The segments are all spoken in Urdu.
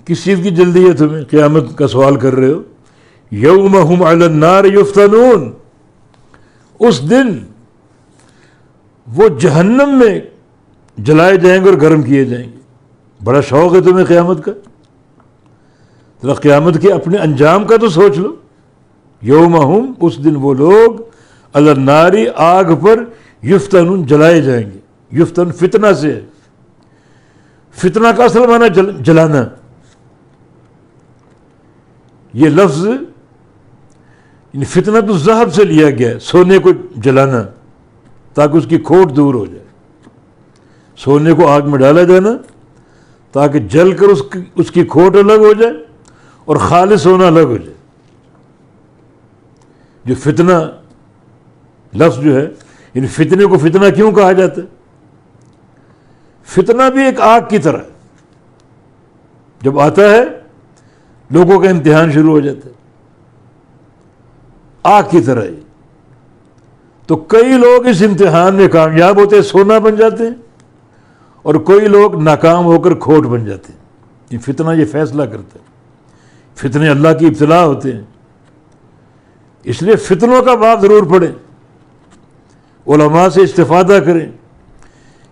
کس چیز کی جلدی ہے تمہیں؟ قیامت کا سوال کر رہے ہو. یوم ہم علی النار یفتنون، اس دن وہ جہنم میں جلائے جائیں گے اور گرم کیے جائیں گے. بڑا شوق ہے تمہیں قیامت کا؟ ذرا قیامت کے اپنے انجام کا تو سوچ لو. یوم ہم، اس دن وہ لوگ علی النار، آگ پر، یفتنون، جلائے جائیں گے. یفتن فتنہ سے ہے. فتنہ کا اصل معنی جلانا. یہ لفظ فتنہ تو ذہب سے لیا گیا ہے، سونے کو جلانا تاکہ اس کی کھوٹ دور ہو جائے. سونے کو آگ میں ڈالا جانا تاکہ جل کر اس کی کھوٹ الگ ہو جائے اور خالص ہونا الگ ہو جائے. جو فتنہ لفظ جو ہے، ان فتنے کو فتنہ کیوں کہا جاتا ہے؟ فتنہ بھی ایک آگ کی طرح ہے. جب آتا ہے لوگوں کا امتحان شروع ہو جاتا ہے، آگ کی طرح ہے. تو کئی لوگ اس امتحان میں کامیاب ہوتے ہیں، سونا بن جاتے ہیں، اور کوئی لوگ ناکام ہو کر کھوٹ بن جاتے ہیں. یہ فتنہ یہ فیصلہ کرتا ہے. فتنے اللہ کی ابتلا ہوتے ہیں. اس لیے فتنوں کا باب ضرور پڑھیں، علماء سے استفادہ کریں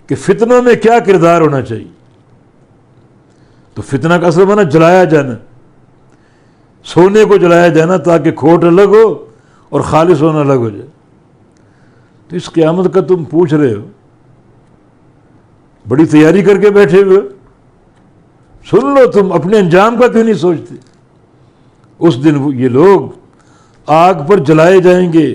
کہ فتنوں میں کیا کردار ہونا چاہیے. تو فتنہ کا اصل معنی جلایا جانا، سونے کو جلایا جانا تاکہ کھوٹ الگ ہو اور خالص ہونا الگ ہو جائے. تو اس قیامت کا تم پوچھ رہے ہو، بڑی تیاری کر کے بیٹھے ہوئے. سن لو، تم اپنے انجام کا کیوں نہیں سوچتے؟ اس دن یہ لوگ آگ پر جلائے جائیں گے.